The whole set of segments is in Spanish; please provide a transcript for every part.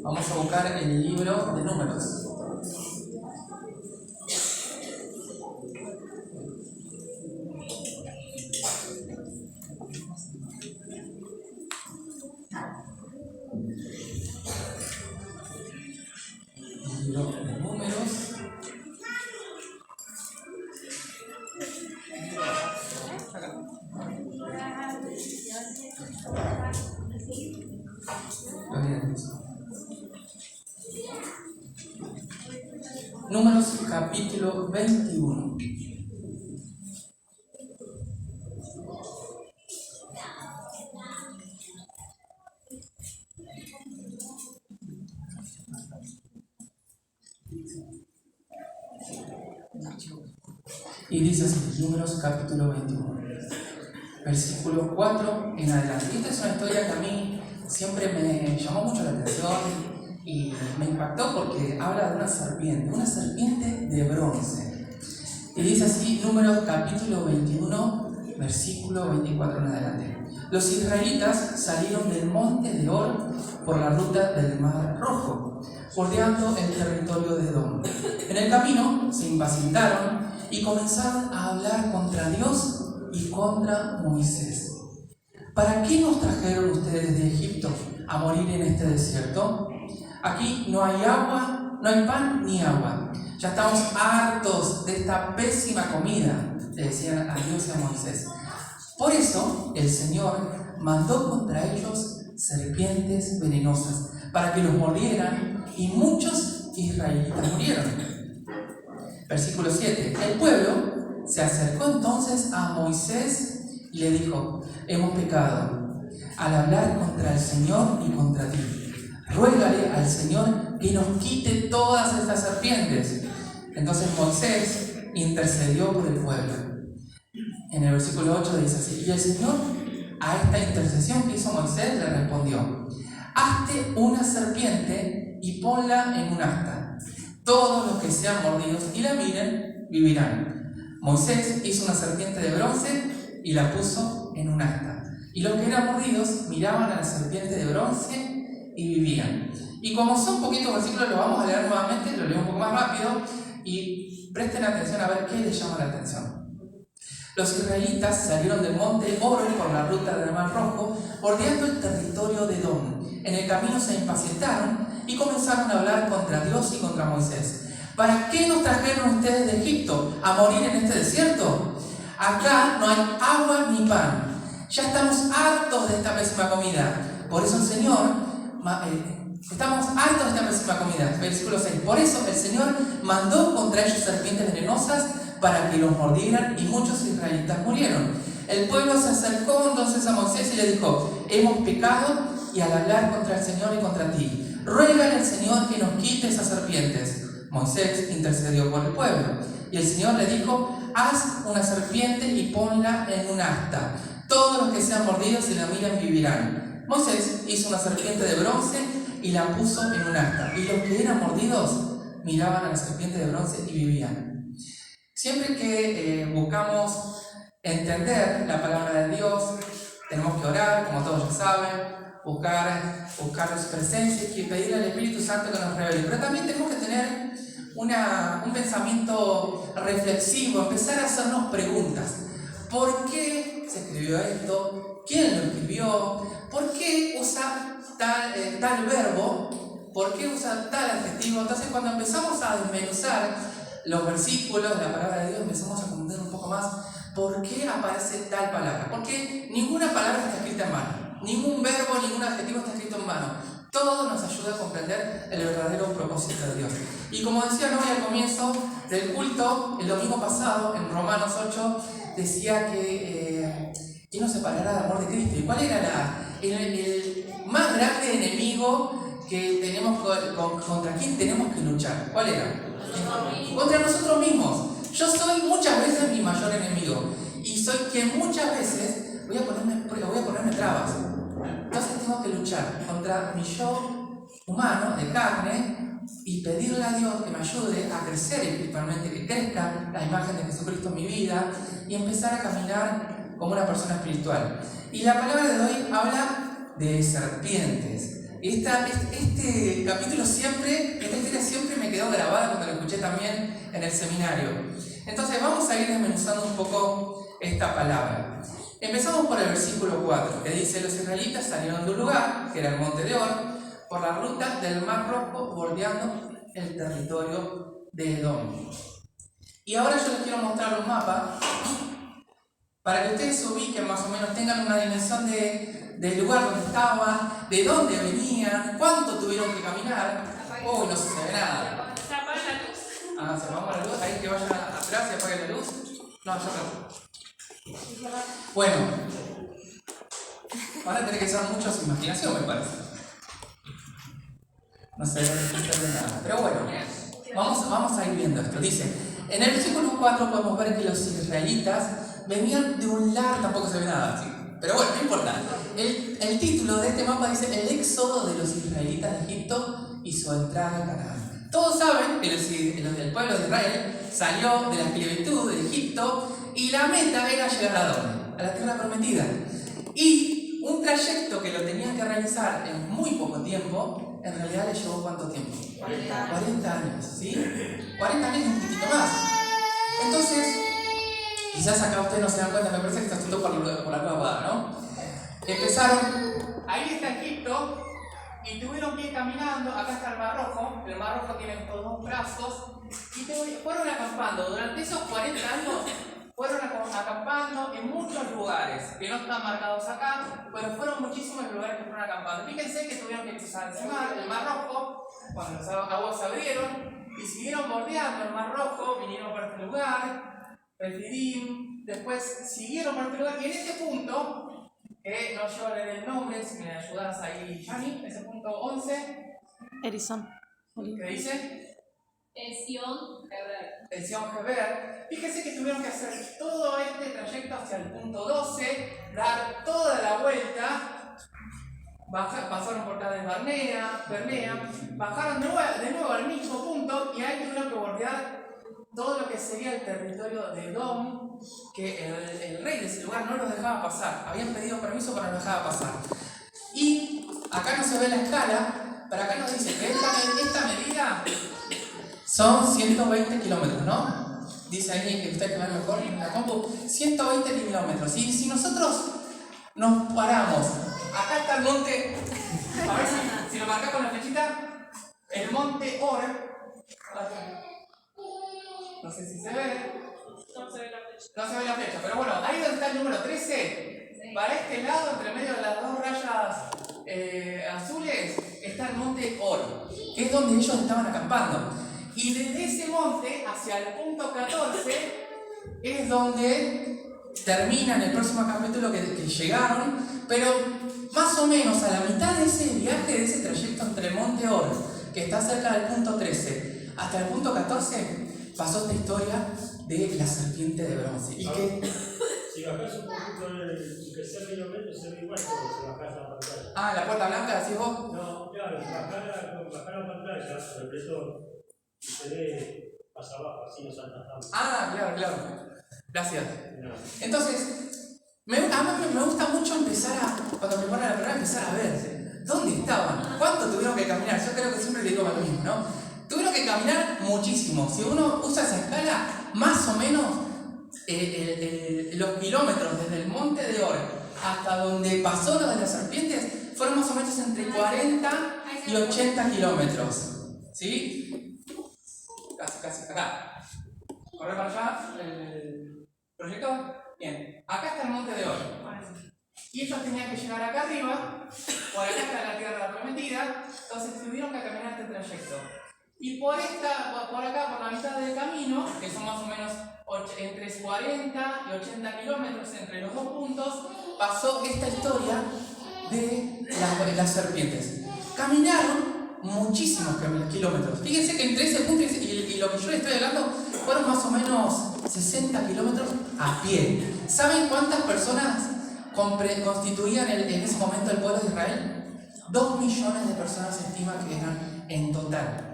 Vamos a buscar el libro de Números. Libro de Números. Números capítulo 21. Y dice así, Números capítulo 21, versículo 4 en adelante. Esta es una historia que a mí siempre me llamó mucho la atención y me impactó porque habla de una serpiente de bronce. Y dice así, Números capítulo 21, versículo 24 en adelante. Los israelitas salieron del monte de Or por la ruta del Mar Rojo, bordeando el territorio de Edom. En el camino se impacientaron y comenzaron a hablar contra Dios y contra Moisés. ¿Para qué nos trajeron ustedes de Egipto a morir en este desierto? Aquí no hay agua, no hay pan ni agua. Ya estamos hartos de esta pésima comida, le decían a Dios y a Moisés. Por eso el Señor mandó contra ellos serpientes venenosas para que los mordieran y muchos israelitas murieron. Versículo 7. El pueblo se acercó entonces a Moisés y le dijo: hemos pecado al hablar contra el Señor y contra ti. Ruégale al Señor que nos quite todas estas serpientes. Entonces Moisés intercedió por el pueblo. En el versículo 8 dice así: y el Señor a esta intercesión que hizo Moisés le respondió: hazte una serpiente y ponla en un asta. Todos los que sean mordidos y la miren vivirán. Moisés hizo una serpiente de bronce y la puso en un asta. Y los que eran mordidos miraban a la serpiente de bronce y vivían. Y como son poquitos versículos, lo vamos a leer nuevamente, lo leo un poco más rápido y presten atención a ver qué les llama la atención. Los israelitas salieron del monte Or por la ruta del Mar Rojo, bordeando el territorio de Edom. En el camino se impacientaron y comenzaron a hablar contra Dios y contra Moisés. ¿Para qué nos trajeron ustedes de Egipto a morir en este desierto? Acá no hay agua ni pan. Ya estamos hartos de esta pésima comida. Por eso el Señor, estamos hartos de esta pésima comida. Versículo 6. Por eso el Señor mandó contra ellos serpientes venenosas para que los mordieran y muchos israelitas murieron. El pueblo se acercó entonces a Moisés y le dijo: hemos pecado y al hablar contra el Señor y contra ti. Ruégale al Señor que nos quite esas serpientes. Moisés intercedió por el pueblo. Y el Señor le dijo: haz una serpiente y ponla en un asta. Todos los que sean mordidos y la miren vivirán. Moisés hizo una serpiente de bronce y la puso en un asta. Y los que eran mordidos miraban a la serpiente de bronce y vivían. Siempre que buscamos entender la palabra de Dios, tenemos que orar, como todos ya saben, buscar su presencia y pedirle al Espíritu Santo que nos revele. Pero también tenemos que tener un pensamiento reflexivo, empezar a hacernos preguntas. ¿Por qué se escribió esto? ¿Quién lo escribió? ¿Por qué usa tal verbo? ¿Por qué usa tal adjetivo? Entonces, cuando empezamos a desmenuzar los versículos de la palabra de Dios, empezamos a comprender un poco más por qué aparece tal palabra. Porque ninguna palabra está escrita en mano. Ningún verbo, ningún adjetivo está escrito en mano. Todo nos ayuda a comprender el verdadero propósito de Dios. Y como decía Noé al comienzo del culto, el domingo pasado, en Romanos 8, decía que ¿quién nos separará del amor de Cristo? ¿Y cuál era el más grande enemigo que tenemos, contra quién tenemos que luchar? ¿Cuál era? Contra nosotros mismos. Yo soy muchas veces mi mayor enemigo. Y soy quien muchas veces voy a ponerme trabas. Entonces tengo que luchar contra mi yo humano, de carne, y pedirle a Dios que me ayude a crecer espiritualmente, que crezca la imagen de Jesucristo en mi vida y empezar a caminar como una persona espiritual. Y la palabra de hoy habla de serpientes. Este capítulo siempre, esta historia siempre me quedó grabada cuando lo escuché también en el seminario. Entonces vamos a ir desmenuzando un poco esta palabra. Empezamos por el versículo 4, que dice: los israelitas salieron de un lugar, que era el monte de Or, por la ruta del Mar Rojo, bordeando el territorio de Edom. Y ahora yo les quiero mostrar un mapa para que ustedes se ubiquen más o menos, tengan una dimensión del lugar donde estaban, de dónde venían, cuánto tuvieron que caminar. Uy, no se ve nada. ¿Se apaga la luz? Ah, se apagó la luz, ahí que vayan atrás y apaguen la luz. No, yo no. Bueno, van a tener que usar mucho su imaginación, me parece. No se ve nada. Pero bueno, vamos a ir viendo esto. Dice, en el versículo 4 podemos ver que los israelitas venían de un largo, tampoco se ve nada, ¿sí? Pero bueno, no importa. El título de este mapa dice: el éxodo de los israelitas de Egipto y su entrada a Canaán. Todos saben que el pueblo de Israel salió de la esclavitud de Egipto y la meta era llegar a ¿dónde? A la tierra prometida. Y un trayecto que lo tenían que realizar en muy poco tiempo, en realidad les llevó ¿cuánto tiempo? 40 años, ¿sí? 40 años y un poquitito más. Entonces, quizás acá ustedes no se dan cuenta, me parece que está todo por la nueva, ¿no? Empezaron, ahí está Egipto, y tuvieron que ir caminando. Acá está el Mar Rojo tiene estos dos brazos, y fueron acampando. Durante esos 40 años fueron acampando en muchos lugares, que no están marcados acá, pero fueron muchísimos lugares que fueron acampando. Fíjense que tuvieron que cruzar el Mar Rojo, cuando las aguas se abrieron, y siguieron bordeando el Mar Rojo, vinieron por este lugar, Refidim, después siguieron por este lugar, y en este punto, que no llevo a leer el nombre, si me ayudas ahí, Yani, ese punto 11. Erizón. ¿Qué dice? Sion Geber. El Sion Geber. Fíjense que tuvieron que hacer todo este trayecto hacia el punto 12, dar toda la vuelta, pasaron por Cades Barnea, bajaron de nuevo al mismo punto y ahí tuvieron que bordear todo lo que sería el territorio de Edom, que el rey de ese lugar no los dejaba pasar. Habían pedido permiso para no los dejaba pasar. Y acá no se ve la escala, pero acá nos dice que esta medida son 120 kilómetros, ¿no? Dice ahí que ustedes que ven mejor en la compu, 120 kilómetros. Y si nosotros nos paramos, acá está el monte, a ver si lo marca con la flechita, el monte Or. No sé si se ve. No se ve la flecha. No se ve la flecha, pero bueno, ahí donde está el número 13, sí. Para este lado, entre medio de las dos rayas azules, está el monte Or, que es donde ellos estaban acampando. Y desde ese monte hacia el punto 14 es donde terminan el próximo capítulo que llegaron, pero más o menos a la mitad de ese viaje, de ese trayecto entre el monte Or, que está cerca del punto 13, hasta el punto 14, pasó esta historia de la serpiente de bronce. ¿Y qué? Si bajás un poquito, que sea medio metro, se ve igual como si bajás la pantalla. Ah, la puerta blanca, decís vos. No, claro, bajar la pantalla, el pretor, se ve hacia abajo, así no salta tanto. Ah, claro. Gracias. No. Entonces, a mí me gusta mucho cuando me ponen la prueba, empezar a ver dónde estaban, cuánto tuvieron que caminar. Yo creo que siempre le digo lo mismo, ¿no? Tuvieron que caminar muchísimo. Si uno usa esa escala, más o menos los kilómetros desde el monte de Or hasta donde pasó lo de las serpientes fueron más o menos entre 40 y 80 kilómetros. ¿Sí? Casi, acá. Corre para allá el proyector. Bien, acá está el monte de Or. Y ellos tenían que llegar acá arriba, por acá está la tierra prometida, entonces tuvieron que caminar este trayecto. Y por acá, por la mitad del camino, que son más o menos entre 40 y 80 kilómetros entre los dos puntos, pasó esta historia de las serpientes. Caminaron muchísimos kilómetros. Fíjense que entre ese punto y lo que yo les estoy hablando fueron más o menos 60 kilómetros a pie. ¿Saben cuántas personas constituían en ese momento el pueblo de Israel? 2 millones de personas se estima que eran en total.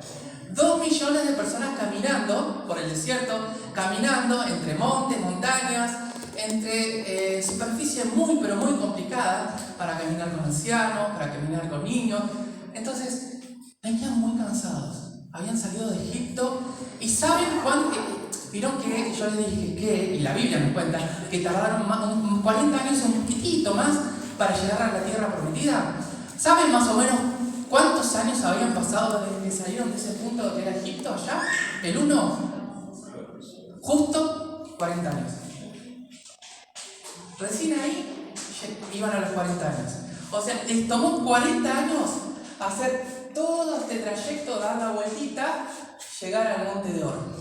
2 millones de personas caminando por el desierto, caminando entre montes, montañas, entre superficie muy pero muy complicada para caminar con ancianos, para caminar con niños, Entonces, venían muy cansados. Habían salido de Egipto y ¿saben cuánto? Vieron que yo les dije que, y la Biblia nos cuenta, que tardaron 40 años, un poquitito más, para llegar a la tierra prometida. ¿Saben más o menos cuántos años habían pasado desde que salieron de ese punto que era Egipto allá? El uno, justo 40 años. Recién ahí iban a los 40 años. O sea, les tomó 40 años hacer todo este trayecto, dar la vueltita, llegar al Monte de Oro.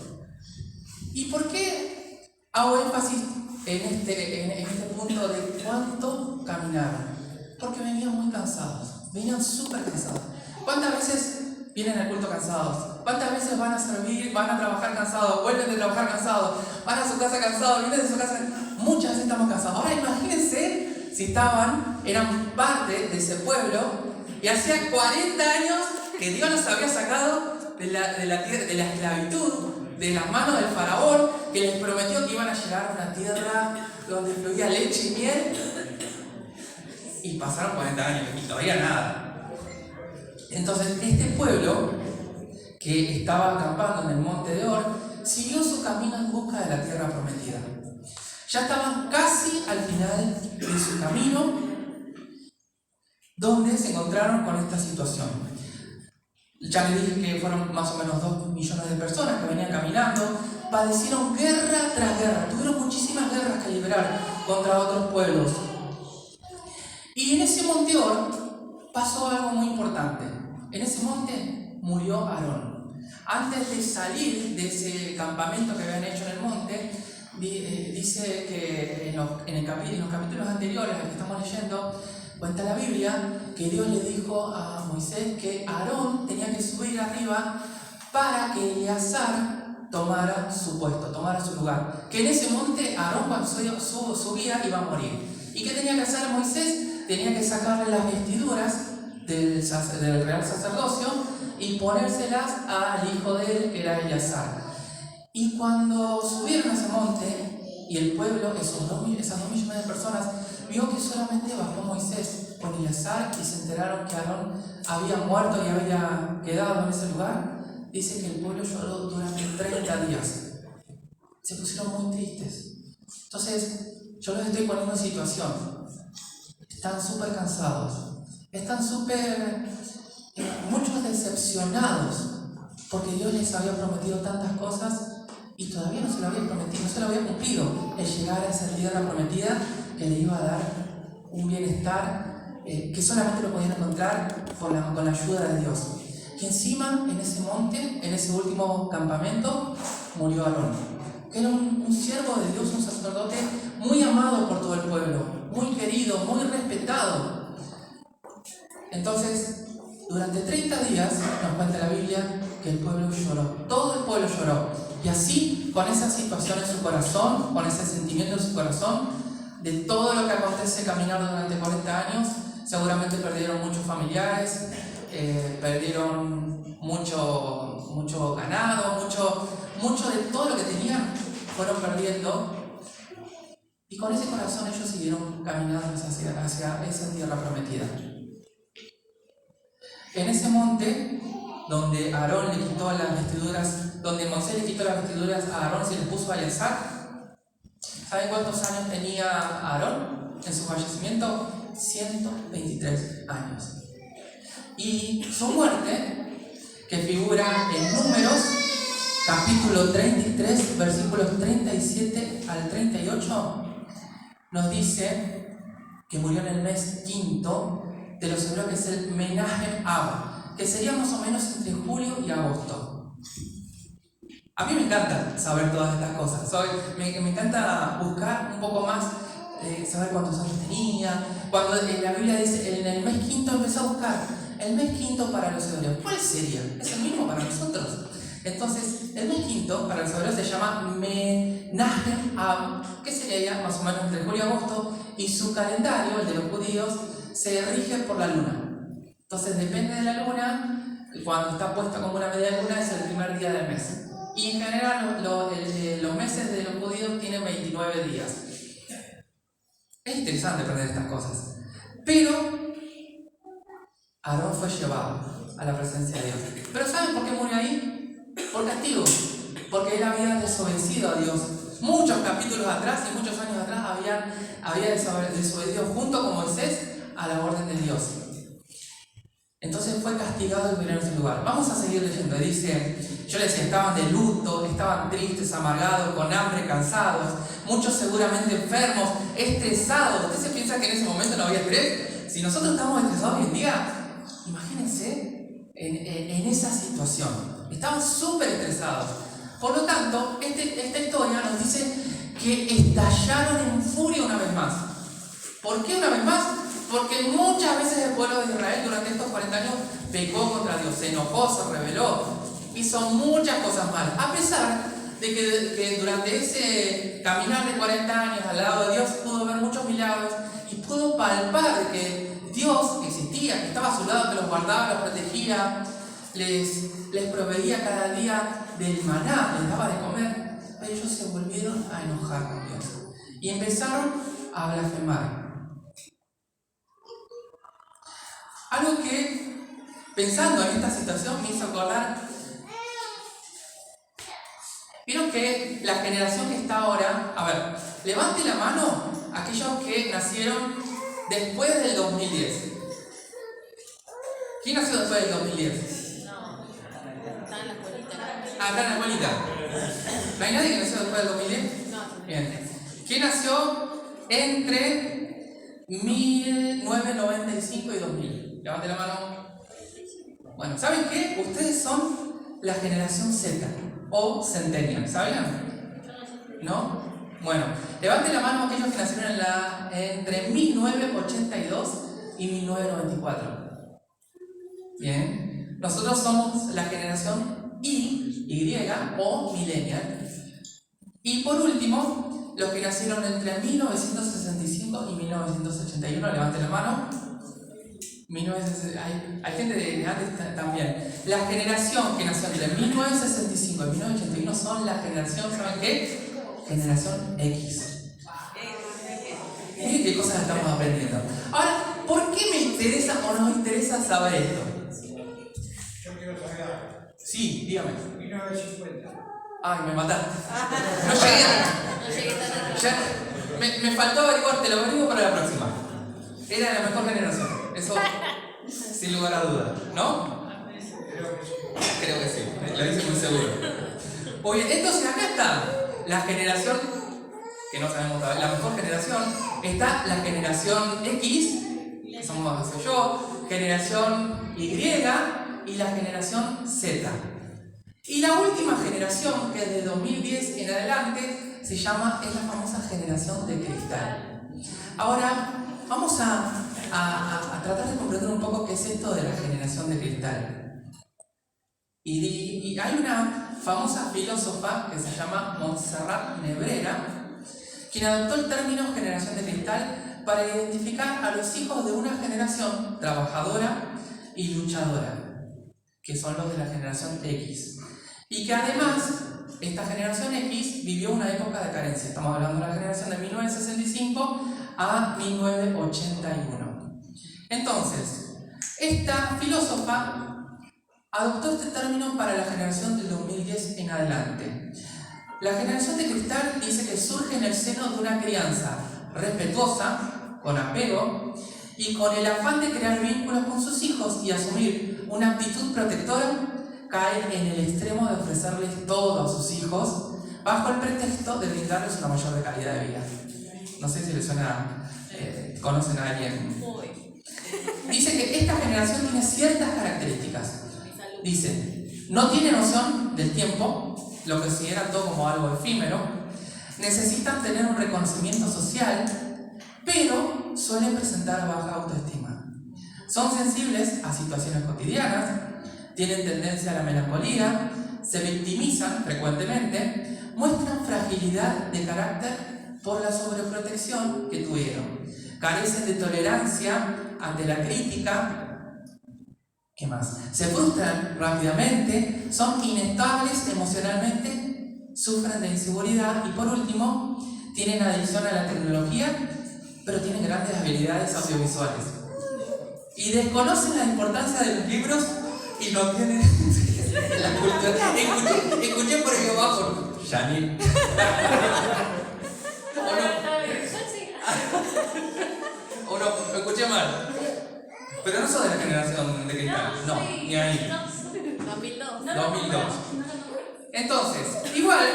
¿Y por qué hago énfasis en este punto de cuánto caminaron? Porque venían muy cansados, venían súper cansados. ¿Cuántas veces vienen al culto cansados? ¿Cuántas veces van a servir, van a trabajar cansados, vuelven de trabajar cansados, van a su casa cansados, vienen de su casa? Muchas veces estamos cansados. Ahora imagínense si eran parte de ese pueblo y hacía 40 años que Dios los había sacado de la esclavitud, de las manos del faraón, que les prometió que iban a llegar a una tierra donde fluía leche y miel, y pasaron 40 años y todavía nada. Entonces este pueblo que estaba acampando en el Monte de Or siguió su camino en busca de la tierra prometida. Ya estaban casi al final de su camino, donde se encontraron con esta situación. Ya les dije que fueron más o menos 2 millones de personas que venían caminando, padecieron guerra tras guerra, tuvieron muchísimas guerras que librar contra otros pueblos. Y en ese monte Or pasó algo muy importante. En ese monte murió Aarón. Antes de salir de ese campamento que habían hecho en el monte, dice que en los capítulos anteriores, al que estamos leyendo, cuenta la Biblia que Dios le dijo a Moisés que Aarón tenía que subir arriba para que Eleazar tomara su puesto, tomara su lugar. Que en ese monte Aarón cuando subía iba a morir. ¿Y qué tenía que hacer Moisés? Tenía que sacarle las vestiduras del real sacerdocio y ponérselas al hijo de él, que era Eleazar. Y cuando subieron a ese monte, y el pueblo, esas 2 millones de personas, vio que solamente bajó Moisés con Eleazar y se enteraron que Aarón había muerto y había quedado en ese lugar, dice que el pueblo lloró durante 30 días. Se pusieron muy tristes. Entonces, yo los estoy poniendo en situación. Están súper cansados. Están muchos decepcionados porque Dios les había prometido tantas cosas y todavía no se lo había prometido, no se lo había cumplido, el llegar a esa tierra prometida que le iba a dar un bienestar que solamente lo podían encontrar con la ayuda de Dios. Y encima, en ese monte, en ese último campamento, murió Aarón, que era un siervo de Dios, un sacerdote muy amado por todo el pueblo, muy querido, muy respetado. Entonces, durante 30 días, nos cuenta la Biblia que el pueblo lloró, todo el pueblo lloró. Y así, con esa situación en su corazón, con ese sentimiento en su corazón, de todo lo que acontece caminar durante 40 años, seguramente perdieron muchos familiares, perdieron mucho ganado, mucho de todo lo que tenían, fueron perdiendo. Y con ese corazón ellos siguieron caminando hacia esa tierra prometida. En ese monte, donde Aarón le quitó las vestiduras, donde Moisés le quitó las vestiduras a Aarón y se les puso a Eleazar, ¿saben cuántos años tenía Aarón en su fallecimiento? 123 años. Y su muerte, que figura en Números, capítulo 33, versículos 37 al 38, nos dice que murió en el mes quinto de los hebreos, que es el Menahem Ab, que sería más o menos entre julio y agosto. A mí me encanta saber todas estas cosas. Me encanta buscar un poco más, saber cuántos años tenía. Cuando la Biblia dice, en el mes quinto empezó a buscar el mes quinto para los hebreos. ¿Cuál sería? Es el mismo para nosotros. Entonces, el mes quinto para los hebreos se llama Menahem Ab, que sería más o menos entre julio y agosto, y su calendario, el de los judíos, se rige por la luna. Entonces depende de la luna, cuando está puesta como una media luna es el primer día del mes. Y en general los meses de los judíos tienen 29 días. Es interesante aprender estas cosas. Pero Aarón fue llevado a la presencia de Dios. ¿Pero saben por qué murió ahí? Por castigo. Porque él había desobedecido a Dios. Muchos capítulos atrás y muchos años atrás había desobedecido junto con Moisés a la orden de Dios. Entonces fue castigado y murió en ese lugar. Vamos a seguir leyendo. Dice, yo les decía, estaban de luto, estaban tristes, amargados, con hambre, cansados, muchos seguramente enfermos, estresados. ¿Usted se piensa que en ese momento no había estrés? Si nosotros estamos estresados hoy en día, imagínense en esa situación. Estaban súper estresados. Por lo tanto, esta historia nos dice que estallaron en furia una vez más. ¿Por qué una vez más? Porque muchas veces el pueblo de Israel durante estos 40 años pecó contra Dios, se enojó, se rebeló, hizo muchas cosas malas. A pesar de que durante ese caminar de 40 años al lado de Dios pudo ver muchos milagros y pudo palpar que Dios existía, que estaba a su lado, que los guardaba, los protegía, les proveía cada día del maná, les daba de comer. Pero ellos se volvieron a enojar con Dios y empezaron a blasfemar. Algo que, pensando en esta situación, me hizo acordar. Vieron que la generación que está ahora, a ver, levante la mano aquellos que nacieron después del 2010. ¿Quién nació después del 2010? No, está en la escuelita. Ah, está en la escuelita. ¿No hay nadie que nació después del 2010? No. Bien. ¿Quién nació entre 1995 y 2000? Levante la mano. Bueno, ¿saben qué? Ustedes son la generación Z o Centennial, ¿sabían? ¿No? Bueno, levante la mano aquellos que nacieron entre 1982 y 1994. Bien. Nosotros somos la generación Y o Millennial. Y por último, los que nacieron entre 1965 y 1981, levante la mano. Hay gente de antes también. La generación que nació entre 1965 y 1981 son la generación, ¿saben qué? Generación X. Miren qué cosas estamos aprendiendo. Ahora, ¿por qué me interesa o nos interesa saber esto? Yo quiero saber algo. Sí, dígame. 1950. Ay, me mataste. No llegué. No llegué tan atrás. Ya, me faltó averiguar, te lo averiguo para la próxima. Era la mejor generación. Eso, sin lugar a dudas. ¿No? Creo que sí. Lo hice muy seguro. Muy bien, entonces acá está la generación, que no sabemos todavía, la mejor generación. Está la generación X, que soy yo, generación Y y la generación Z. Y la última generación, que es de 2010 en adelante, es la famosa generación de cristal. Ahora, vamos a tratar de comprender un poco qué es esto de la generación de cristal. Y hay una famosa filósofa que se llama Montserrat Nebrera, quien adoptó el término generación de cristal para identificar a los hijos de una generación trabajadora y luchadora, que son los de la generación X. Y que además, esta generación X vivió una época de carencia. Estamos hablando de la generación de 1965 a 1981. Entonces, esta filósofa adoptó este término para la generación del 2010 en adelante. La generación de cristal dice que surge en el seno de una crianza respetuosa, con apego y con el afán de crear vínculos con sus hijos y asumir una actitud protectora. Caen en el extremo de ofrecerles todo a sus hijos bajo el pretexto de brindarles una mayor calidad de vida. No sé si les suena, conocen a alguien. Dice que esta generación tiene ciertas características. Dice, no tiene noción del tiempo, lo consideran todo como algo efímero, necesitan tener un reconocimiento social, pero suelen presentar baja autoestima. Son sensibles a situaciones cotidianas, tienen tendencia a la melancolía, se victimizan frecuentemente, muestran fragilidad de carácter por la sobreprotección que tuvieron, carecen de tolerancia ante la crítica. ¿Qué más? Se frustran rápidamente, son inestables emocionalmente, sufren de inseguridad y por último, tienen adicción a la tecnología, pero tienen grandes habilidades audiovisuales. y desconocen la importancia de los libros y lo tienen en la cultura. Escuché por ahí abajo, Janine. O no, lo escuché mal. Pero no sos de la generación de cristal. No, ni ahí. 2002. 2002. Entonces, igual,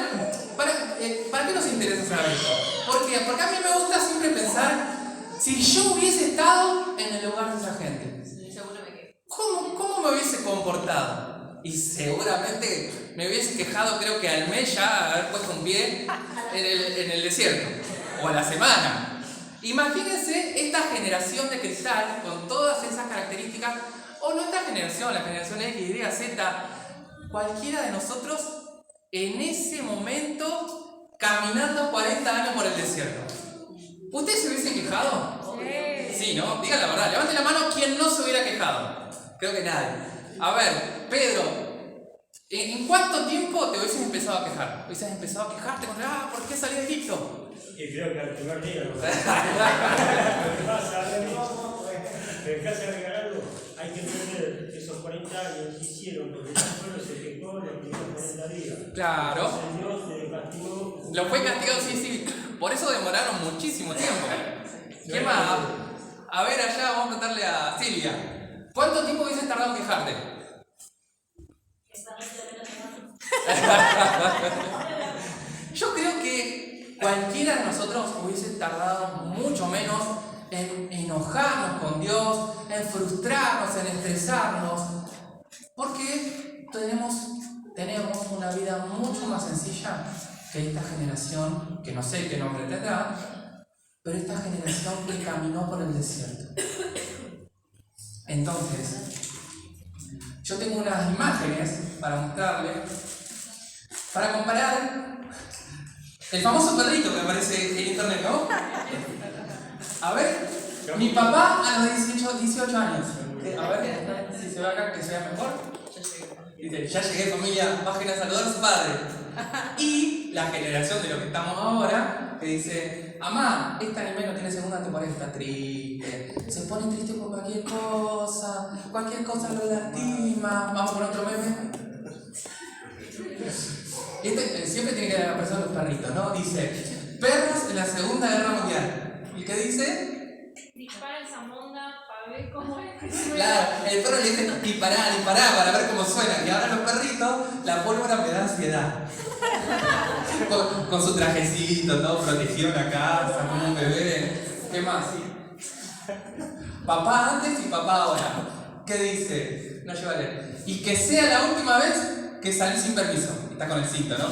¿para qué nos interesa saber esto? ¿Por qué? Porque a mí me gusta siempre pensar, si yo hubiese estado en el lugar de esa gente, Seguro me quedo. ¿cómo me hubiese comportado? Y seguramente me hubiese quejado, creo que al mes ya haber puesto un pie en el desierto, o a la semana. Imagínense esta generación de cristal con todas esas características, o no esta generación, la generación X, Y, Z, cualquiera de nosotros en ese momento caminando 40 años por el desierto. ¿Usted se hubiese quejado? Sí, ¿no? Diga la verdad, levante la mano quien no se hubiera quejado. Creo que nadie. A ver, Pedro, ¿en cuánto tiempo te hubieses empezado a quejar? ¿Hubieses empezado a quejarte contra, ¿por qué salí de Egipto? Y creo que al primer día, ¿no? Lo que pasa, ¿me dejás agregar algo? Hay que entender que esos 40 años se hicieron porque el pueblo se quejó los primeros 40 días. Claro. El Señor te castigó. Lo fue castigado, sí. Por eso demoraron muchísimo tiempo. ¿Qué más? A ver, allá vamos a preguntarle a Silvia. ¿Cuánto tiempo hubieses tardado en quejarte? Yo creo que cualquiera de nosotros hubiese tardado mucho menos en enojarnos con Dios, en frustrarnos, en estresarnos, porque tenemos una vida mucho más sencilla que esta generación, que no sé qué nombre tendrá, pero esta generación que caminó por el desierto. Entonces, yo tengo unas imágenes para mostrarles, para comparar el famoso perrito que aparece en internet, ¿no? A ver, mi papá a los 18 años. A ver, si se ve acá, que se vea mejor. Dice, ya llegué, familia, bajen a saludar a su padre. Y la generación de lo que estamos ahora, que dice, mamá, este anime no tiene segunda temporada, está triste, se pone triste por cualquier cosa lo lastima. Vamos con otro meme. Siempre tiene que haber la persona de los perritos, ¿no? Dice, perros en la Segunda Guerra Mundial. ¿Y qué dice? Dispara esa monda para ver cómo es. Claro, el perro le dice dispará para ver cómo suena. Y ahora los perritos, la pólvora me da ansiedad. Con su trajecito, todo protegido en la casa, como un bebé. ¿Qué más? Papá antes y papá ahora. ¿Qué dice? No lleva a leer. Y que sea la última vez que salí sin permiso. Está con el cinto, ¿no?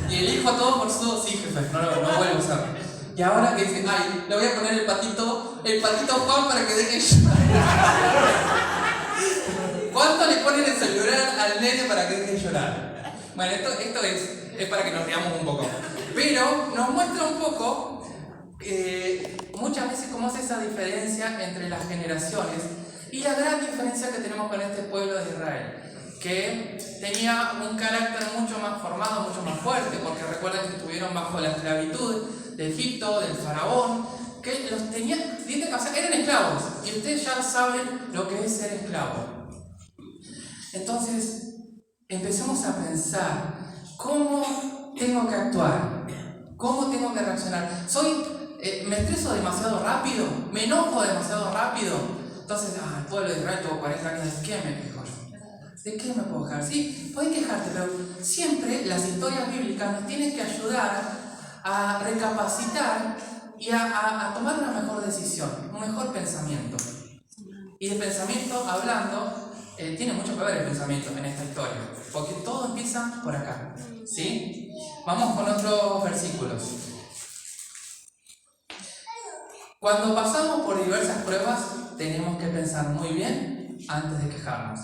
Y el hijo todo por su... Sí, jefe, no vuelvo a usar. Y ahora que dice, ay, le voy a poner el patito Juan para que deje llorar. ¿Cuánto le ponen el celular al nene para que deje llorar? Bueno, esto es para que nos riamos un poco. Pero nos muestra un poco, muchas veces cómo es esa diferencia entre las generaciones y la gran diferencia que tenemos con este pueblo de Israel, que tenía un carácter mucho más formado, mucho más fuerte, porque recuerden que estuvieron bajo la esclavitud de Egipto, del faraón, que los tenía, o sea, eran esclavos, y ustedes ya saben lo que es ser esclavo. Entonces, empecemos a pensar, ¿cómo tengo que actuar? ¿Cómo tengo que reaccionar? ¿Me estreso demasiado rápido? ¿Me enojo demasiado rápido? Entonces, el pueblo de Israel tuvo 40 años, ¿de qué me quejo yo? ¿De qué me puedo quejar? Sí, puedes quejarte, pero siempre las historias bíblicas nos tienen que ayudar a recapacitar y a tomar una mejor decisión, un mejor pensamiento. Y de pensamiento hablando, tiene mucho que ver el pensamiento en esta historia, porque todo empieza por acá, ¿sí? Vamos con otros versículos. Cuando pasamos por diversas pruebas, tenemos que pensar muy bien antes de quejarnos.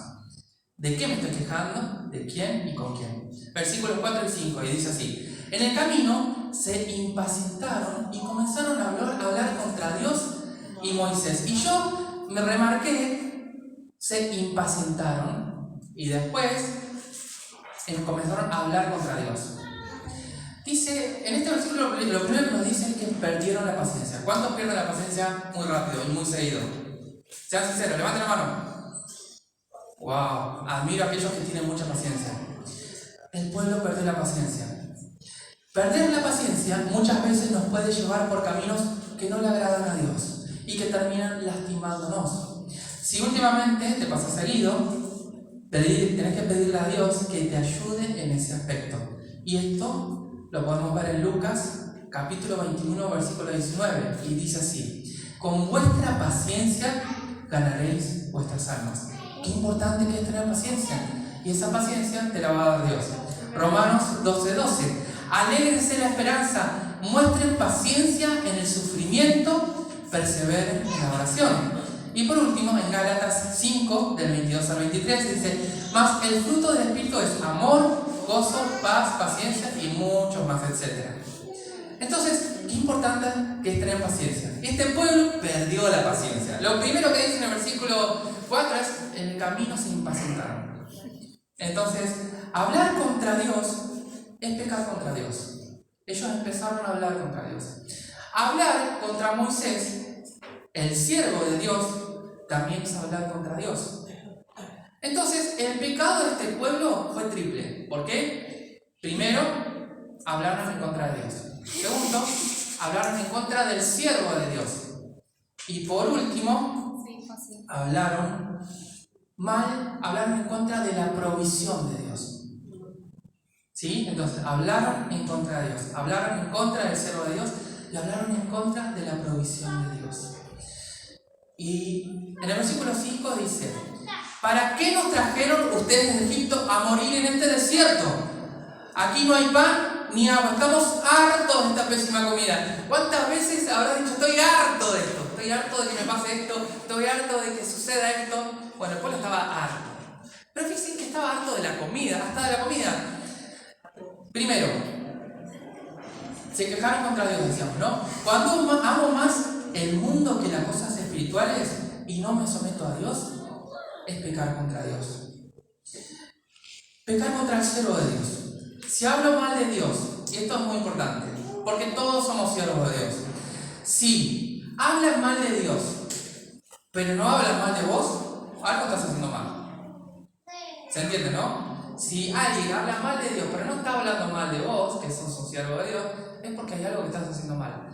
¿De qué me estoy quejando? ¿De quién y con quién? Versículos 4 y 5, y dice así: en el camino se impacientaron y comenzaron a hablar contra Dios y Moisés. Y yo me remarqué, se impacientaron y después comenzaron a hablar contra Dios. Dice, en este versículo lo primero que nos dice es que perdieron la paciencia. ¿Cuántos pierden la paciencia muy rápido y muy seguido? Sean sinceros, levanten la mano. Wow, admiro a aquellos que tienen mucha paciencia. El pueblo perdió la paciencia. Perder la paciencia muchas veces nos puede llevar por caminos que no le agradan a Dios y que terminan lastimándonos. Si últimamente te pasa seguido, tenés que pedirle a Dios que te ayude en ese aspecto. Y esto lo podemos ver en Lucas, capítulo 21, versículo 19, y dice así: con vuestra paciencia ganaréis vuestras almas. Qué importante que es tener paciencia, y esa paciencia te la va a dar Dios. Romanos 12:12. Alégrense la esperanza, muestren paciencia en el sufrimiento, perseveren en la oración. Y por último, en Gálatas 5, del 22 al 23, dice: mas el fruto del Espíritu es amor, gozo, paz, paciencia y muchos más, etc. Entonces, qué importante que es tener paciencia. Este pueblo perdió la paciencia. Lo primero que dice en el versículo 4 es: en el camino se impacientaron. Entonces, hablar contra Dios es pecar contra Dios. Ellos empezaron a hablar contra Dios. Hablar contra Moisés, el siervo de Dios, también es hablar contra Dios. Entonces, el pecado de este pueblo fue triple. ¿Por qué? Primero, hablaron en contra de Dios. Segundo, hablaron en contra del siervo de Dios. Y por último, hablaron en contra de la provisión de Dios. ¿Sí? Entonces, hablaron en contra de Dios, hablaron en contra del siervo de Dios y hablaron en contra de la provisión de Dios. Y en el versículo 5 dice: ¿para qué nos trajeron ustedes de Egipto a morir en este desierto? Aquí no hay pan ni agua, estamos hartos de esta pésima comida. ¿Cuántas veces habrás dicho: estoy harto de esto, estoy harto de que me pase esto, estoy harto de que suceda esto? Bueno, el pueblo estaba harto. Pero fíjense que estaba harto de la comida, hasta de la comida. Primero, se quejaron contra Dios, decíamos, ¿no? Cuando amo más el mundo que las cosas espirituales y no me someto a Dios, es pecar contra Dios. Pecar contra el siervo de Dios. Si hablo mal de Dios, y esto es muy importante, porque todos somos siervos de Dios. Si hablas mal de Dios, pero no hablas mal de vos, algo estás haciendo mal. ¿Se entiende, no? Si alguien habla mal de Dios, pero no está hablando mal de vos, que sos un siervo de Dios, es porque hay algo que estás haciendo mal.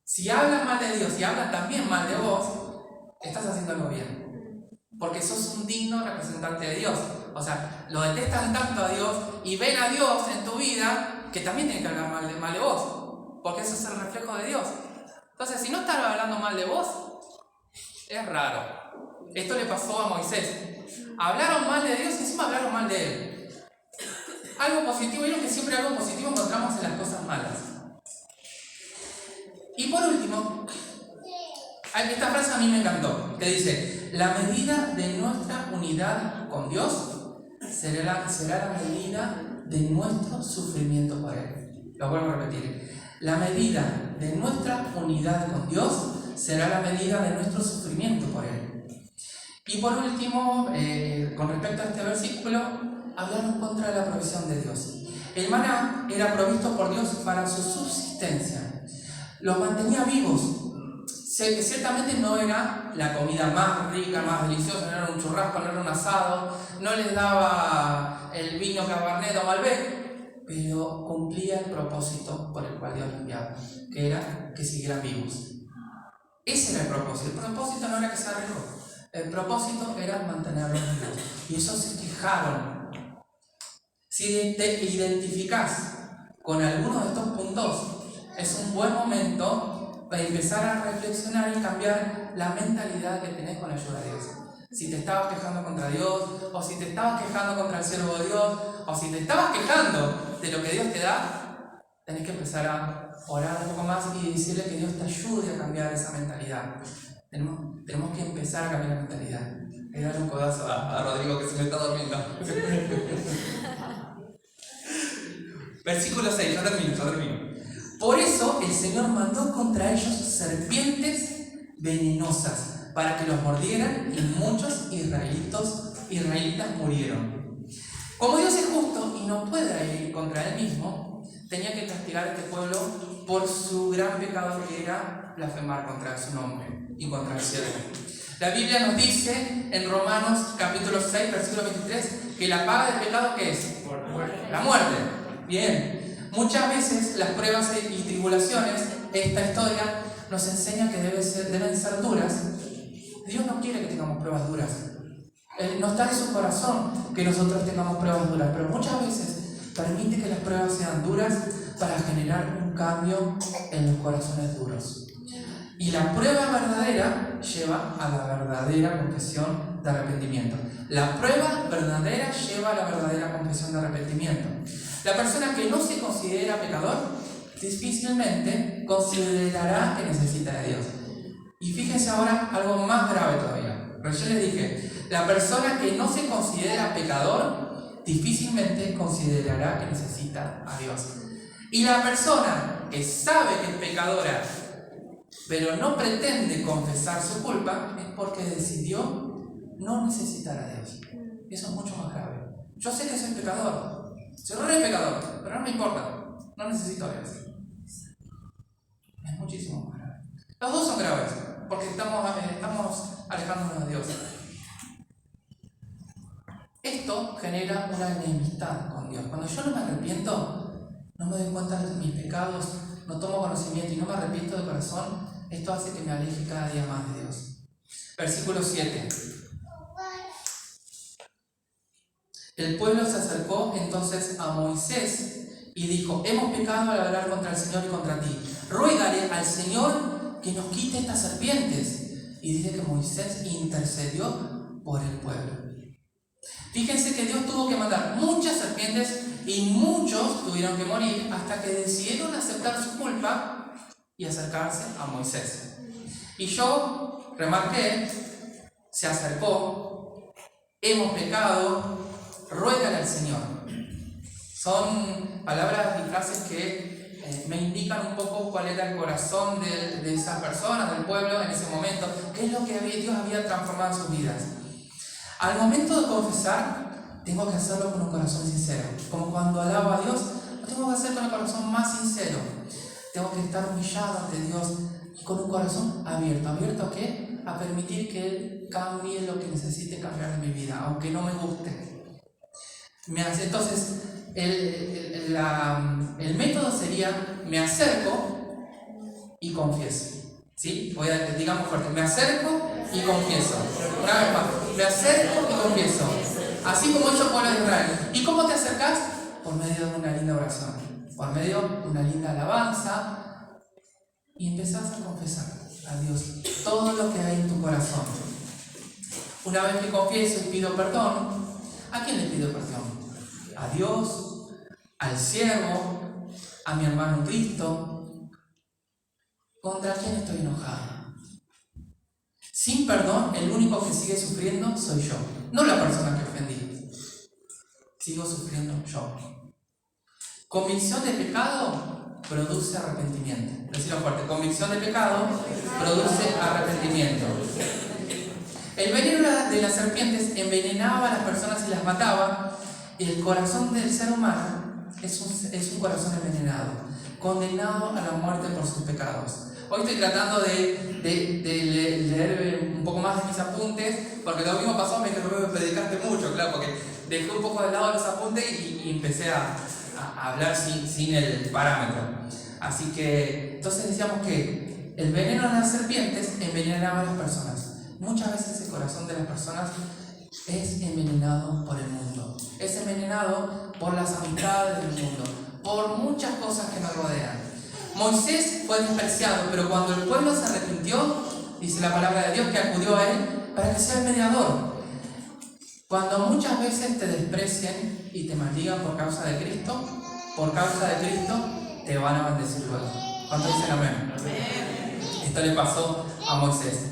Si hablas mal de Dios y hablas también mal de vos, estás haciendo algo bien. Porque sos un digno representante de Dios. O sea, lo detestan tanto a Dios y ven a Dios en tu vida que también tienen que hablar mal de vos. Porque eso es el reflejo de Dios. Entonces, si no están hablando mal de vos, es raro. Esto le pasó a Moisés. Hablaron mal de Dios y encima hablaron mal de él. Algo positivo, y lo que siempre algo positivo encontramos en las cosas malas. Y por último, esta frase a mí me encantó, que dice: la medida de nuestra unidad con Dios será la medida de nuestro sufrimiento por Él. Lo vuelvo a repetir. La medida de nuestra unidad con Dios será la medida de nuestro sufrimiento por Él. Y por último, con respecto a este versículo, hablaron contra la provisión de Dios. El maná era provisto por Dios para su subsistencia. Los mantenía vivos. Ciertamente no era la comida más rica, más deliciosa, no era un churrasco, no era un asado, no les daba el vino Cabernet o Malbec, pero cumplía el propósito por el cual Dios los enviaba, que era que siguieran vivos. Ese era el propósito. El propósito no era que sea rico, el propósito era mantenerlos vivos. Y ellos se quejaron. Si te identificás con alguno de estos puntos, es un buen momento para empezar a reflexionar y cambiar la mentalidad que tenés con la ayuda de Dios. Si te estabas quejando contra Dios, o si te estabas quejando contra el siervo de Dios, o si te estabas quejando de lo que Dios te da, tenés que empezar a orar un poco más y decirle que Dios te ayude a cambiar esa mentalidad. Tenemos que empezar a cambiar la mentalidad. Y darle un codazo a Rodrigo que se me está durmiendo. Versículo 6, ya termino. Por eso el Señor mandó contra ellos serpientes venenosas para que los mordieran y muchos israelitas murieron. Como Dios es justo y no puede ir contra Él mismo, tenía que castigar a este pueblo por su gran pecado que era blasfemar contra su nombre y contra el cielo. La Biblia nos dice en Romanos capítulo 6, versículo 23, que la paga del pecado, ¿qué es? La muerte. Bien. Muchas veces las pruebas y tribulaciones, esta historia nos enseña que deben ser duras. Dios no quiere que tengamos pruebas duras. No está en su corazón que nosotros tengamos pruebas duras, pero muchas veces permite que las pruebas sean duras para generar un cambio en los corazones duros. Y la prueba verdadera lleva a la verdadera confesión de arrepentimiento. La prueba verdadera lleva a la verdadera confesión de arrepentimiento. La persona que no se considera pecador difícilmente considerará que necesita de Dios. Y fíjense ahora algo más grave todavía. Pero yo les dije, la persona que no se considera pecador difícilmente considerará que necesita a Dios. Y la persona que sabe que es pecadora, pero no pretende confesar su culpa, es porque decidió no necesitar a Dios. Eso es mucho más grave. Yo sé que soy pecador, soy re pecador, pero no me importa, no necesito a Dios. Es muchísimo más grave. Los dos son graves, porque estamos alejándonos de Dios. Esto genera una enemistad con Dios. Cuando yo no me arrepiento, no me doy cuenta de mis pecados, no tomo conocimiento y no me arrepiento de corazón, esto hace que me aleje cada día más de Dios. Versículo 7. El pueblo se acercó entonces a Moisés y dijo: hemos pecado al hablar contra el Señor y contra ti. Ruégale al Señor que nos quite estas serpientes. Y dice que Moisés intercedió por el pueblo. Fíjense que Dios tuvo que mandar muchas serpientes y muchos tuvieron que morir hasta que decidieron aceptar su culpa y acercarse a Moisés. Y yo remarqué, se acercó, hemos pecado, ruégale al Señor. Son palabras y frases que me indican un poco cuál era el corazón de esas personas, del pueblo en ese momento, qué es lo que Dios había transformado en sus vidas. Al momento de confesar, tengo que hacerlo con un corazón sincero. Como cuando alabo a Dios, lo tengo que hacer con el corazón más sincero. Tengo que estar humillado ante Dios y con un corazón abierto. ¿Abierto a qué? A permitir que Él cambie lo que necesite cambiar en mi vida, aunque no me guste. Entonces, el método sería: me acerco y confieso. ¿Sí? Digamos fuerte: me acerco y confieso. Una vez más, me acerco y confieso. Así como hizo el pueblo de Israel. ¿Y cómo te acercas? Por medio de una linda oración, por medio de una linda alabanza, y empezás a confesar a Dios todo lo que hay en tu corazón. Una vez que confieso y pido perdón, ¿a quién le pido perdón? A Dios, al siervo, a mi hermano Cristo. ¿Contra quién estoy enojado? Sin perdón, el único que sigue sufriendo soy yo, no la persona que ofendí. Sigo sufriendo yo. Convicción de pecado produce arrepentimiento. Decirlo fuerte: convicción de pecado produce arrepentimiento. El veneno de las serpientes envenenaba a las personas y las mataba. El corazón del ser humano es un corazón envenenado, condenado a la muerte por sus pecados. Hoy estoy tratando de leer un poco más de mis apuntes, porque lo mismo pasó, me predicaste mucho, claro, porque dejé un poco de lado los apuntes y empecé a hablar sin el parámetro. Así que, entonces decíamos que el veneno de las serpientes envenenaba a las personas. Muchas veces el corazón de las personas es envenenado por el mundo, es envenenado por las amistades del mundo, por muchas cosas que nos rodean. Moisés fue despreciado, pero cuando el pueblo se arrepintió, dice la palabra de Dios que acudió a él para que sea el mediador. Cuando muchas veces te desprecien y te maldigan por causa de Cristo te van a bendecir luego. ¿Cuántos dicen amén? Esto le pasó a Moisés.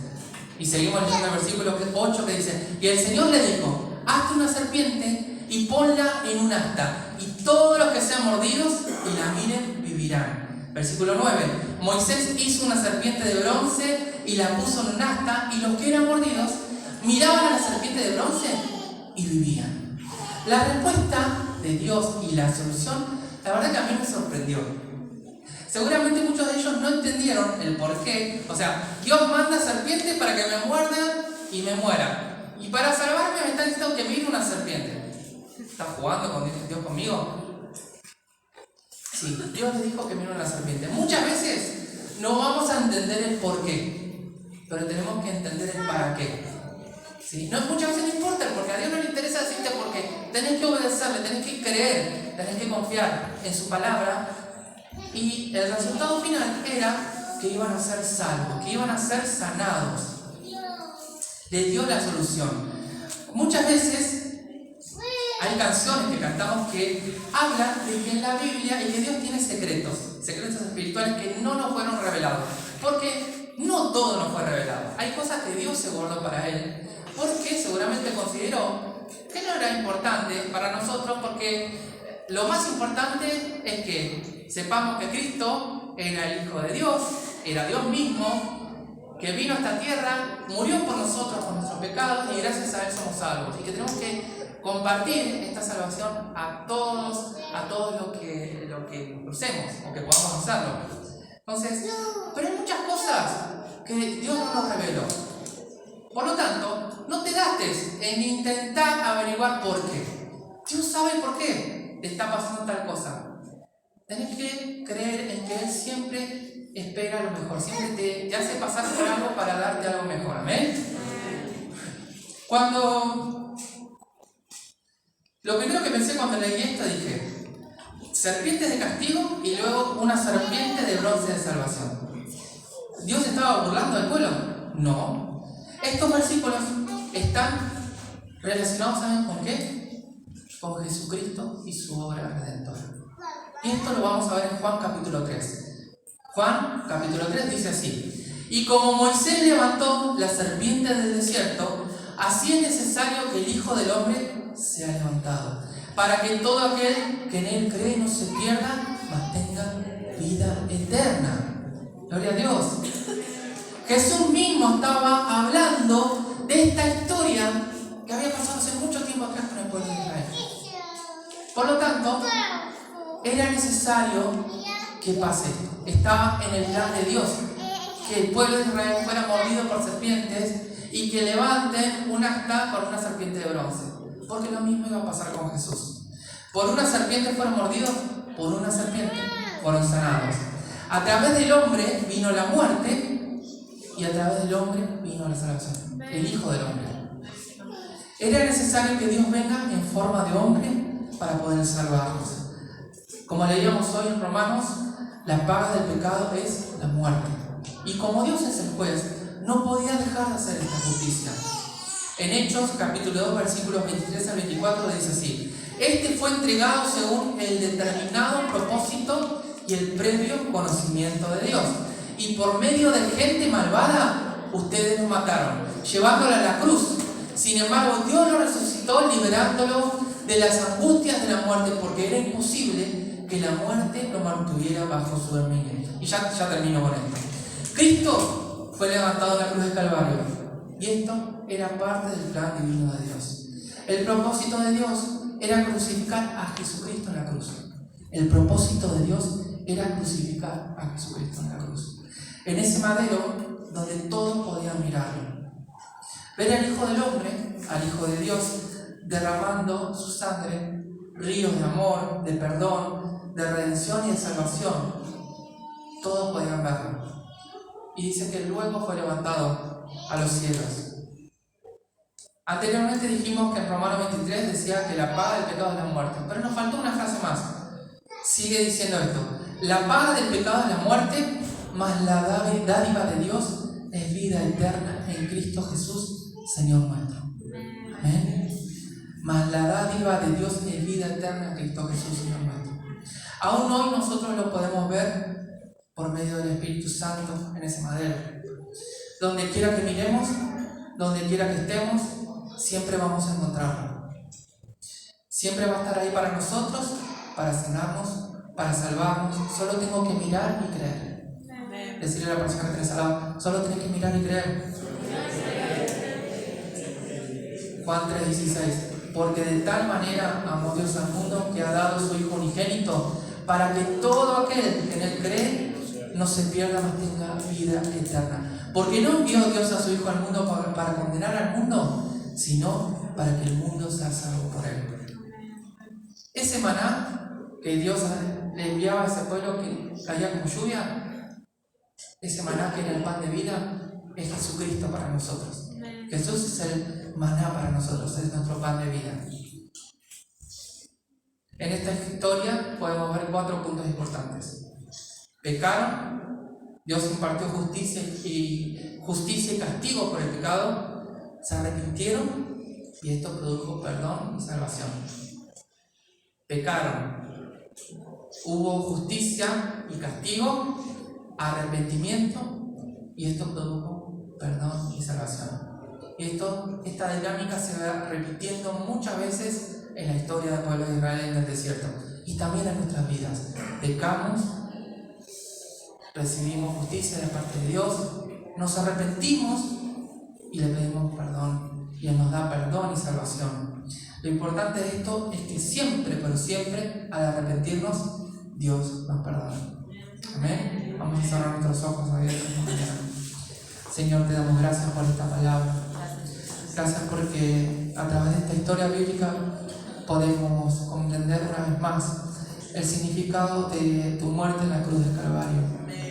Y seguimos leyendo el versículo 8 que dice: y el Señor le dijo: hazte una serpiente y ponla en un asta, y todos los que sean mordidos y la miren vivirán. Versículo 9: Moisés hizo una serpiente de bronce y la puso en un asta, y los que eran mordidos miraban a la serpiente de bronce y vivían. La respuesta de Dios y la solución, la verdad que a mí me sorprendió. Seguramente muchos de ellos no entendieron el porqué. O sea, Dios manda serpientes para que me muerdan y me muera. Y para salvarme me está diciendo que mire una serpiente. ¿Está jugando con Dios conmigo? Sí, Dios le dijo que mire una serpiente. Muchas veces no vamos a entender el por qué, pero tenemos que entender el para qué. ¿Sí? No, muchas veces no importa, porque a Dios no le interesa decirte por qué. Tenés que obedecerle, tenés que creer, tenés que confiar en su palabra. Y el resultado final era que iban a ser salvos, que iban a ser sanados. Le dio la solución. Muchas veces hay canciones que cantamos que hablan de que en la Biblia y que Dios tiene secretos espirituales que no nos fueron revelados. Porque no todo nos fue revelado. Hay cosas que Dios se guardó para Él, porque seguramente consideró que no era importante para nosotros, porque lo más importante es que sepamos que Cristo era el Hijo de Dios, era Dios mismo, que vino a esta tierra, murió por nosotros, por nuestros pecados, y gracias a Él somos salvos. Y que tenemos que compartir esta salvación a todos los que crucemos, o que podamos hacerlo. Entonces, pero hay muchas cosas que Dios no nos reveló. Por lo tanto, no te gastes en intentar averiguar por qué. Dios sabe por qué te está pasando tal cosa. Tenés que creer en que Él siempre espera lo mejor, siempre te hace pasar por algo para darte algo mejor. ¿Amén? Lo primero que pensé cuando leí esto, dije, serpientes de castigo y luego una serpiente de bronce de salvación. ¿Dios estaba burlando del pueblo? No. Estos versículos están relacionados, ¿saben con qué? Con Jesucristo y su obra redentora. Y esto lo vamos a ver en Juan capítulo 3. Juan capítulo 3 dice así: y como Moisés levantó la serpiente del desierto, así es necesario que el Hijo del Hombre sea levantado, para que todo aquel que en Él cree no se pierda, mas tenga vida eterna. Gloria a Dios. Jesús mismo estaba hablando de esta historia que había pasado hace mucho tiempo atrás con el pueblo de Israel. Por lo tanto, era necesario que pase. Estaba en el plan de Dios que el pueblo de Israel fuera mordido por serpientes y que levanten un asta con una serpiente de bronce. Porque lo mismo iba a pasar con Jesús. Por una serpiente fueron mordidos, por una serpiente fueron sanados. A través del hombre vino la muerte y a través del hombre vino la salvación. El Hijo del Hombre. Era necesario que Dios venga en forma de hombre para poder salvarnos. Como leíamos hoy en Romanos, la paga del pecado es la muerte. Y como Dios es el juez, no podía dejar de hacer esta justicia. En Hechos, capítulo 2, versículos 23 al 24, dice así: este fue entregado según el determinado propósito y el previo conocimiento de Dios. Y por medio de gente malvada, ustedes lo mataron, llevándolo a la cruz. Sin embargo, Dios lo resucitó, liberándolo de las angustias de la muerte, porque era imposible que la muerte lo mantuviera bajo su dominio. Y ya termino con esto. Cristo fue levantado en la cruz del Calvario, y esto era parte del plan divino de Dios. El propósito de Dios era crucificar a Jesucristo en la cruz. El propósito de Dios era crucificar a Jesucristo en la cruz. En ese madero donde todos podían mirarlo. Ver al Hijo del Hombre, al Hijo de Dios, derramando su sangre, ríos de amor, de perdón, de redención y de salvación. Todos podían verlo. Y dice que luego fue levantado a los cielos. Anteriormente dijimos que en Romanos 23 decía que la paga del pecado es la muerte. Pero nos faltó una frase más. Sigue diciendo esto: la paga del pecado es la muerte, mas la dádiva de Dios es vida eterna en Cristo Jesús, Señor nuestro. Amén. Mas la dádiva de Dios es vida eterna en Cristo Jesús, Señor nuestro. Aún hoy nosotros lo podemos ver por medio del Espíritu Santo en ese madero. Donde quiera que miremos, donde quiera que estemos, siempre vamos a encontrarlo. Siempre va a estar ahí para nosotros, para sanarnos, para salvarnos. Solo tengo que mirar y creer. Decirle a la persona que tenés al lado: solo tenés que mirar y creer. Juan 3:16: porque de tal manera amó Dios al mundo que ha dado su Hijo unigénito, para que todo aquel que en Él cree no se pierda, mas tenga vida eterna. Porque no envió Dios a su Hijo al mundo para condenar al mundo, sino para que el mundo sea salvo por él. Ese maná que Dios le enviaba a ese pueblo que caía como lluvia, ese maná que era el pan de vida, es Jesucristo para nosotros. Jesús es el maná para nosotros, es nuestro pan de vida. En esta historia podemos ver 4 puntos importantes. Pecaron, Dios impartió justicia y castigo por el pecado, se arrepintieron y esto produjo perdón y salvación. Pecaron, hubo justicia y castigo, arrepentimiento y esto produjo perdón y salvación. Y esta dinámica se va repitiendo muchas veces en la historia del pueblo de Israel en el desierto y también en nuestras vidas. Pecamos, recibimos justicia de parte de Dios, nos arrepentimos y le pedimos perdón y Él nos da perdón y salvación. Lo importante de esto es que siempre, pero siempre, al arrepentirnos, Dios nos perdona. Amén. Vamos a cerrar nuestros ojos abiertos esta mañana. Señor, te damos gracias por esta palabra. Gracias porque a través de esta historia bíblica podemos comprender una vez más el significado de tu muerte en la cruz del Calvario.